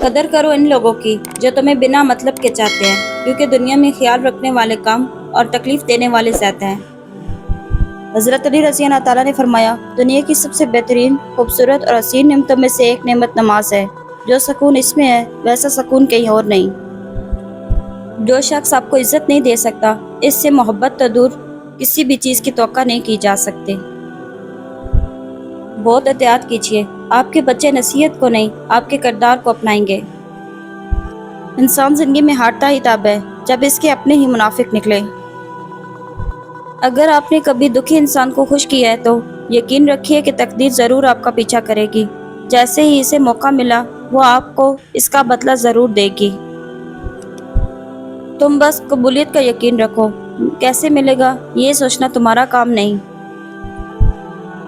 قدر کرو ان لوگوں کی جو تمہیں بنا مطلب کے چاہتے ہیں، کیونکہ دنیا میں خیال رکھنے والے کم اور تکلیف دینے والے زیادہ ہیں۔ حضرت علی رضی اللہ تعالیٰ نے فرمایا، دنیا کی سب سے بہترین، خوبصورت اور حسین نعمتوں میں سے ایک نعمت نماز ہے۔ جو سکون اس میں ہے ویسا سکون کہیں اور نہیں۔ جو شخص آپ کو عزت نہیں دے سکتا، اس سے محبت تو دور کسی بھی چیز کی توقع نہیں کی جا سکتی۔ بہت احتیاط کیجیے، آپ کے بچے نصیحت کو نہیں، آپ کے کردار کو اپنائیں گے۔ انسان زندگی میں ہارتا ہی تب ہے جب اس کے اپنے ہی منافق نکلے۔ اگر آپ نے کبھی دکھی انسان کو خوش کیا ہے تو یقین رکھیے کہ تقدیر ضرور آپ کا پیچھا کرے گی۔ جیسے ہی اسے موقع ملا وہ آپ کو اس کا بدلہ ضرور دے گی۔ تم بس قبولیت کا یقین رکھو، کیسے ملے گا یہ سوچنا تمہارا کام نہیں۔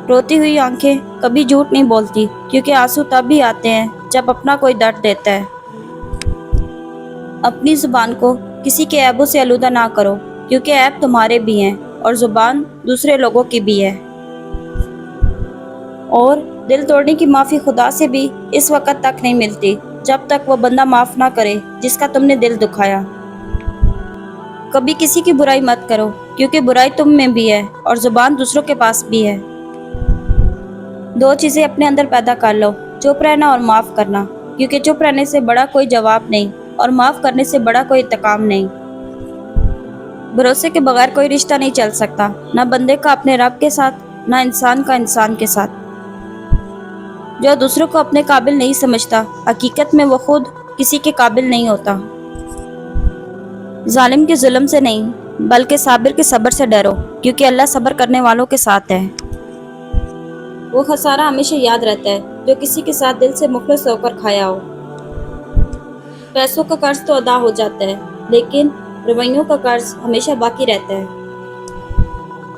روتی ہوئی آنکھیں کبھی جھوٹ نہیں بولتی، کیونکہ آنسو تب بھی آتے ہیں جب اپنا کوئی درد دیتا ہے۔ اپنی زبان کو کسی کے عیبوں سے آلودہ نہ کرو، کیونکہ عیب تمہارے بھی ہیں اور زبان دوسرے لوگوں کی بھی ہے۔ اور دل توڑنے کی معافی خدا سے بھی اس وقت تک نہیں ملتی جب تک وہ بندہ معاف نہ کرے جس کا تم نے دل دکھایا۔ کبھی کسی کی برائی مت کرو، کیونکہ برائی تم میں بھی ہے اور زبان دوسروں کے پاس بھی ہے۔ دو چیزیں اپنے اندر پیدا کر لو، چپ رہنا اور معاف کرنا، کیونکہ چپ رہنے سے بڑا کوئی جواب نہیں اور معاف کرنے سے بڑا کوئی انتقام نہیں۔ بھروسے کے بغیر کوئی رشتہ نہیں چل سکتا، نہ بندے کا اپنے رب کے ساتھ، نہ انسان کا انسان کے ساتھ۔ جو دوسروں کو اپنے قابل نہیں سمجھتا، حقیقت میں وہ خود کسی کے قابل نہیں ہوتا۔ ظالم کے ظلم سے نہیں بلکہ صابر کے صبر سے ڈرو، کیونکہ اللہ صبر کرنے والوں کے ساتھ ہے۔ وہ خسارہ ہمیشہ یاد رہتا ہے جو کسی کے ساتھ دل سے مخلص ہو کر کھایا ہو۔ پیسوں کا قرض تو ادا ہو جاتا ہے، لیکن رویوں کا قرض ہمیشہ باقی رہتا ہے۔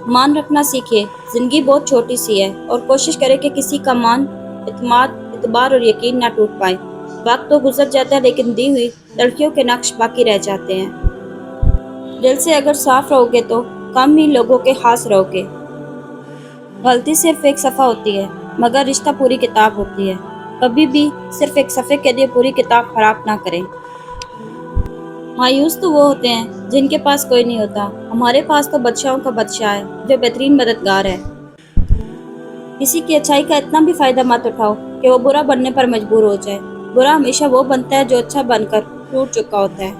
مان رکھنا سیکھیے، زندگی بہت چھوٹی سی ہے، اور کوشش کرے کہ کسی کا مان، اعتماد، اعتبار اور یقین نہ ٹوٹ پائے۔ وقت تو گزر جاتا ہے لیکن دی ہوئی تلخیوں کے نقش باقی رہ جاتے ہیں۔ دل سے اگر صاف رہو گے تو کم ہی لوگوں کے خاص رہو گے۔ غلطی صرف ایک صفحہ ہوتی ہے، مگر رشتہ پوری کتاب ہوتی ہے۔ کبھی بھی صرف ایک صفحے کے لیے پوری کتاب خراب نہ کریں۔ مایوس تو وہ ہوتے ہیں جن کے پاس کوئی نہیں ہوتا۔ ہمارے پاس تو بادشاہوں کا بادشاہ ہے جو بہترین مددگار ہے۔ کسی کی اچھائی کا اتنا بھی فائدہ مت اٹھاؤ کہ وہ برا بننے پر مجبور ہو جائے۔ برا ہمیشہ وہ بنتا ہے جو اچھا بن کر ٹوٹ چکا ہوتا ہے۔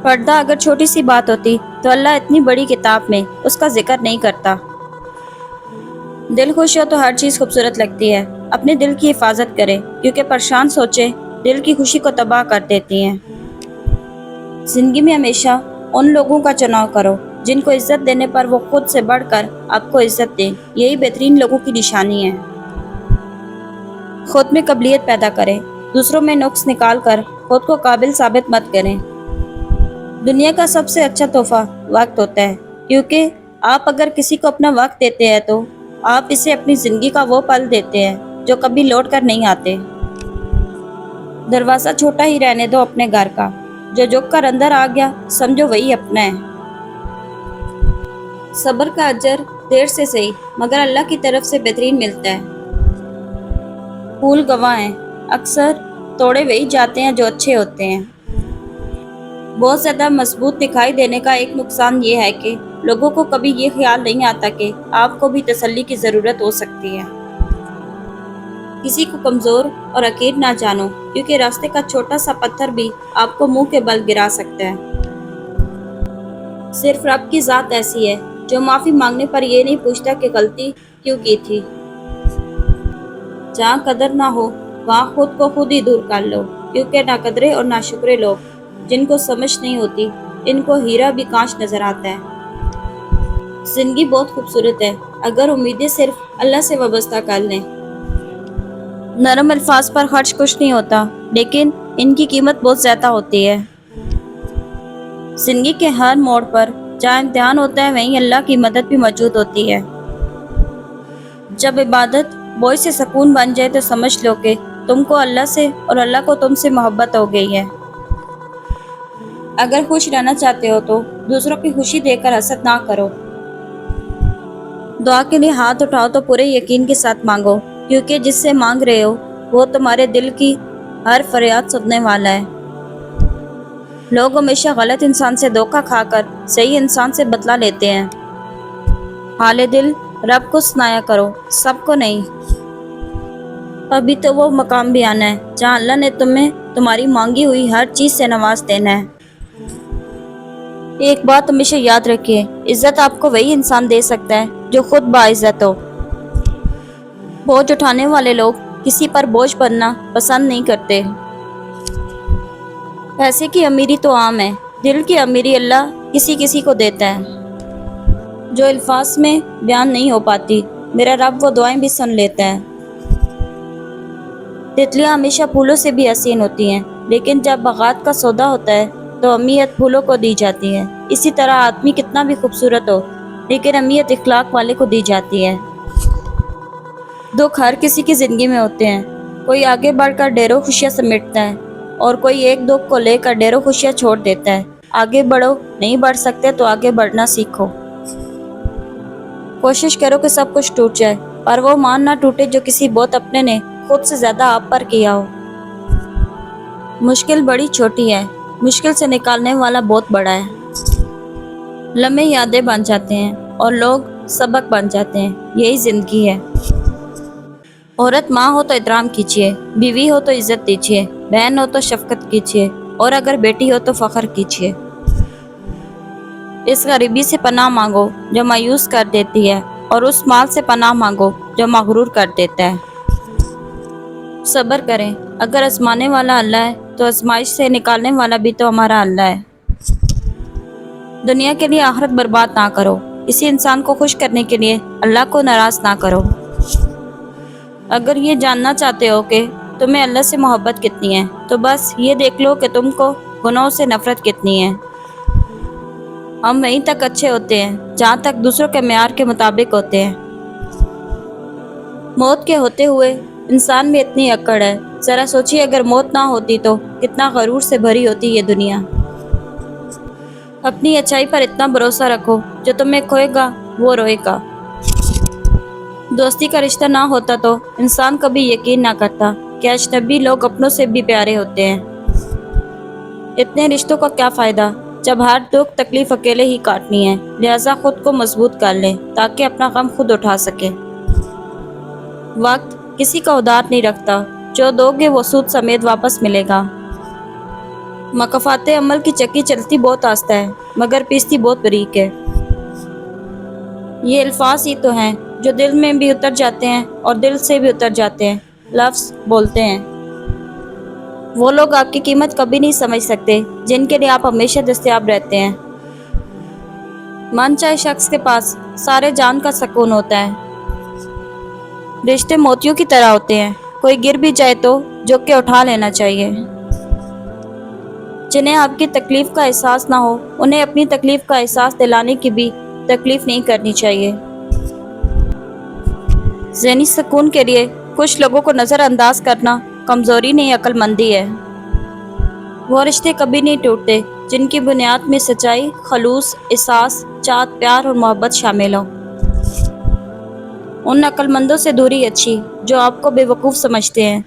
پردہ اگر چھوٹی سی بات ہوتی تو اللہ اتنی بڑی کتاب میں اس کا ذکر نہیں کرتا۔ دل خوش ہو تو ہر چیز خوبصورت لگتی ہے۔ اپنے دل کی حفاظت کریں، کیونکہ پریشان سوچیں دل کی خوشی کو تباہ کر دیتی ہیں۔ زندگی میں ہمیشہ ان لوگوں کا چناؤ کرو جن کو عزت دینے پر وہ خود سے بڑھ کر آپ کو عزت دیں۔ یہی بہترین لوگوں کی نشانی ہے۔ خود میں قابلیت پیدا کریں، دوسروں میں نقص نکال کر خود کو قابل ثابت مت کریں۔ دنیا کا سب سے اچھا تحفہ وقت ہوتا ہے، کیونکہ آپ اگر کسی کو اپنا وقت دیتے ہیں تو آپ اسے اپنی زندگی کا وہ پل دیتے ہیں جو کبھی لوٹ کر نہیں آتے۔ دروازہ چھوٹا ہی رہنے دو اپنے گھر کا، جو جھک کر اندر آ گیا سمجھو وہی اپنا ہے۔ صبر کا اجر دیر سے صحیح مگر اللہ کی طرف سے بہترین ملتا ہے۔ پھول گواہ ہیں، اکثر توڑے وہی جاتے ہیں جو اچھے ہوتے ہیں۔ بہت زیادہ مضبوط دکھائی دینے کا ایک نقصان یہ ہے کہ لوگوں کو کبھی یہ خیال نہیں آتا کہ آپ کو بھی تسلی کی ضرورت ہو سکتی ہے۔ کسی کو کمزور اور حقیر نہ جانو، کیونکہ راستے کا چھوٹا سا پتھر بھی آپ کو منہ کے بل گرا سکتا ہے۔ صرف رب کی ذات ایسی ہے جو معافی مانگنے پر یہ نہیں پوچھتا کہ غلطی کیوں کی تھی۔ جہاں قدر نہ ہو وہاں خود کو خود ہی دور کر لو، کیونکہ نہ قدرے اور نہ شکرے لوگ جن کو سمجھ نہیں ہوتی، ان کو ہیرا بھی کانچ نظر آتا ہے۔ زندگی بہت خوبصورت ہے اگر امیدیں صرف اللہ سے وابستہ کر لیں۔ نرم الفاظ پر خرچ کچھ نہیں ہوتا، لیکن ان کی قیمت بہت زیادہ ہوتی ہے۔ زندگی کے ہر موڑ پر جہاں امتحان ہوتا ہے وہیں اللہ کی مدد بھی موجود ہوتی ہے۔ جب عبادت باعث سے سکون بن جائے تو سمجھ لو کہ تم کو اللہ سے اور اللہ کو تم سے محبت ہو گئی ہے۔ اگر خوش رہنا چاہتے ہو تو دوسروں کی خوشی دیکھ کر حسد نہ کرو۔ دعا کے لیے ہاتھ اٹھاؤ تو پورے یقین کے ساتھ مانگو، کیونکہ جس سے مانگ رہے ہو وہ تمہارے دل کی ہر فریاد سننے والا ہے۔ لوگ ہمیشہ غلط انسان سے دھوکہ کھا کر صحیح انسان سے بدلہ لیتے ہیں۔ حال دل رب کو سنایا کرو، سب کو نہیں۔ ابھی تو وہ مقام بھی آنا ہے جہاں اللہ نے تمہیں تمہاری مانگی ہوئی ہر چیز سے نواز دینا ہے۔ ایک بات ہمیشہ یاد رکھیے، عزت آپ کو وہی انسان دے سکتا ہے جو خود باعزت ہو۔ بوجھ اٹھانے والے لوگ کسی پر بوجھ بننا پسند نہیں کرتے۔ پیسے کی امیری تو عام ہے، دل کی امیری اللہ کسی کسی کو دیتا ہے، جو الفاظ میں بیان نہیں ہو پاتی۔ میرا رب وہ دعائیں بھی سن لیتا ہے۔ تتلیاں ہمیشہ پھولوں سے بھی حسین ہوتی ہیں، لیکن جب بغات کا سودا ہوتا ہے تو اہمیت پھولوں کو دی جاتی ہے۔ اسی طرح آدمی کتنا بھی خوبصورت ہو، لیکن اہمیت اخلاق والے کو دی جاتی ہے۔ دکھ ہر کسی کی زندگی میں ہوتے ہیں، کوئی آگے بڑھ کر ڈھیروں خوشیاں سمیٹتا ہے اور کوئی ایک دکھ کو لے کر ڈھیروں خوشیاں چھوڑ دیتا ہے۔ آگے بڑھو، نہیں بڑھ سکتے تو آگے بڑھنا سیکھو۔ کوشش کرو کہ سب کچھ ٹوٹ جائے، پر وہ مان نہ ٹوٹے جو کسی بہت اپنے نے خود سے زیادہ آپ پر کیا ہو۔ مشکل بڑی چھوٹی ہے، مشکل سے نکالنے والا بہت بڑا ہے۔ لمحے یادیں بن جاتے ہیں اور لوگ سبق بن جاتے ہیں، یہی زندگی ہے۔ عورت ماں ہو تو احترام کیجیے، بیوی ہو تو عزت دیجیے، بہن ہو تو شفقت کیجیے، اور اگر بیٹی ہو تو فخر کیجیے۔ اس غریبی سے پناہ مانگو جو مایوس کر دیتی ہے، اور اس مال سے پناہ مانگو جو مغرور کر دیتا ہے۔ صبر کریں، اگر آزمانے والا اللہ ہے تو آزمائش سے نکالنے والا بھی تو ہمارا اللہ ہے۔ دنیا کے لیے آخرت برباد نہ کرو، کسی انسان کو خوش کرنے کے لیے اللہ کو ناراض نہ کرو۔ اگر یہ جاننا چاہتے ہو کہ تمہیں اللہ سے محبت کتنی ہے تو بس یہ دیکھ لو کہ تم کو گناہوں سے نفرت کتنی ہے۔ ہم وہیں تک اچھے ہوتے ہیں جہاں تک دوسروں کے معیار کے مطابق ہوتے ہیں۔ موت کے ہوتے ہوئے انسان میں اتنی اکڑ ہے، ذرا سوچیے اگر موت نہ ہوتی تو کتنا غرور سے بھری ہوتی یہ دنیا۔ اپنی اچھائی پر اتنا بھروسہ رکھو، جو تمہیں کھوئے گا وہ روئے گا۔ دوستی کا رشتہ نہ ہوتا تو انسان کبھی یقین نہ کرتا کہ اجنبی لوگ اپنوں سے بھی پیارے ہوتے ہیں۔ اتنے رشتوں کا کیا فائدہ جب ہر دکھ تکلیف اکیلے ہی کاٹنی ہے، لہٰذا خود کو مضبوط کر لیں تاکہ اپنا غم خود اٹھا سکیں۔ وقت کسی کا ادار نہیں رکھتا، جو دو گے وہ سود سمیت واپس ملے گا۔ مکافات عمل کی چکی چلتی بہت آہستہ ہے مگر پیستی بہت باریک ہے۔ یہ الفاظ ہی تو ہیں جو دل میں بھی اتر جاتے ہیں اور دل سے بھی اتر جاتے ہیں۔ لفظ بولتے ہیں، وہ لوگ آپ کی قیمت کبھی نہیں سمجھ سکتے جن کے لیے آپ ہمیشہ دستیاب رہتے ہیں۔ من چاہے شخص کے پاس سارے جان کا سکون ہوتا ہے۔ رشتے موتیوں کی طرح ہوتے ہیں، کوئی گر بھی جائے تو جھک کے اٹھا لینا چاہیے۔ جنہیں آپ کی تکلیف کا احساس نہ ہو انہیں اپنی تکلیف کا احساس دلانے کی بھی تکلیف نہیں کرنی چاہیے۔ ذہنی سکون کے لیے کچھ لوگوں کو نظر انداز کرنا کمزوری نہیں عقل مندی ہے۔ وہ رشتے کبھی نہیں ٹوٹتے جن کی بنیاد میں سچائی، خلوص، احساس، چاہت، پیار اور محبت شامل ہو۔ ان عقل مندوں سے دوری اچھی جو آپ کو بے وقوف سمجھتے ہیں۔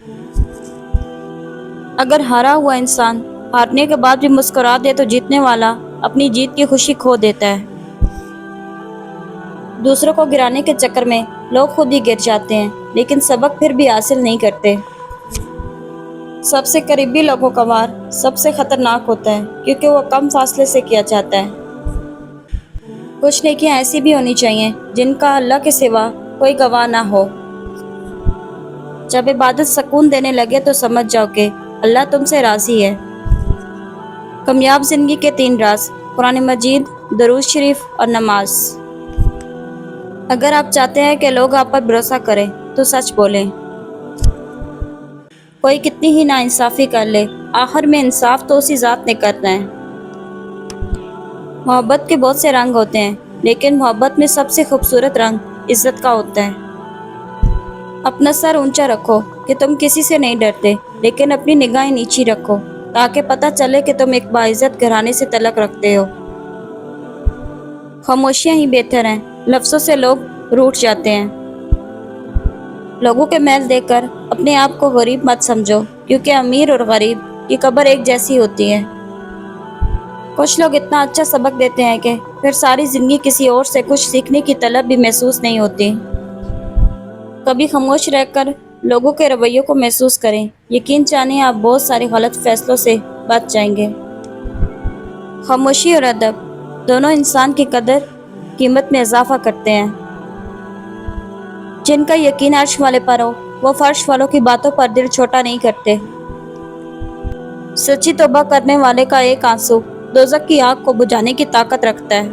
اگر ہارا ہوا انسان ہارنے کے بعد بھی مسکرا دے تو جیتنے والا اپنی جیت کی خوشی کھو دیتا ہے۔ دوسروں کو گرانے کے چکر میں لوگ خود ہی گر جاتے ہیں لیکن سبق پھر بھی حاصل نہیں کرتے۔ سب سے قریبی لوگوں کا وار سب سے خطرناک ہوتا ہے کیونکہ وہ کم فاصلے سے کیا جاتا ہے۔ کچھ نیکیاں ایسی بھی ہونی چاہیے جن کا اللہ کے سوا کوئی گواہ نہ ہو۔ جب عبادت سکون دینے لگے تو سمجھ جاؤ کہ اللہ تم سے راضی ہے۔ کامیاب زندگی کے 3 راز: قرآن مجید، درود شریف اور نماز۔ اگر آپ چاہتے ہیں کہ لوگ آپ پر بھروسہ کریں تو سچ بولیں۔ کوئی کتنی ہی ناانصافی کر لے، آخر میں انصاف تو اسی ذات نے کرنا ہے۔ محبت کے بہت سے رنگ ہوتے ہیں لیکن محبت میں سب سے خوبصورت رنگ عزت کا ہوتا ہے۔ اپنا سر اونچا رکھو کہ تم کسی سے نہیں ڈرتے، لیکن اپنی نگاہیں نیچی رکھو تاکہ پتہ چلے کہ تم ایک باعزت گھرانے سے تعلق رکھتے ہو۔ خاموشیاں ہی بہتر ہیں، لفظوں سے لوگ روٹھ جاتے ہیں۔ لوگوں کے میل دیکھ کر اپنے آپ کو غریب مت سمجھو، کیونکہ امیر اور غریب کی قبر ایک جیسی ہوتی ہے۔ کچھ لوگ اتنا اچھا سبق دیتے ہیں کہ پھر ساری زندگی کسی اور سے کچھ سیکھنے کی طلب بھی محسوس نہیں ہوتی۔ کبھی خاموش رہ کر لوگوں کے رویوں کو محسوس کریں، یقین جانیں آپ بہت سارے غلط فیصلوں سے بچ جائیں گے۔ خاموشی اور ادب دونوں انسان کی قیمت میں اضافہ کرتے ہیں۔ جن کا یقین عرش والے پر ہو وہ فرش والوں کی باتوں پر دل چھوٹا نہیں کرتے۔ سچی توبہ کرنے والے کا ایک آنسو دوزخ کی آگ کو بجھانے کی طاقت رکھتا ہے۔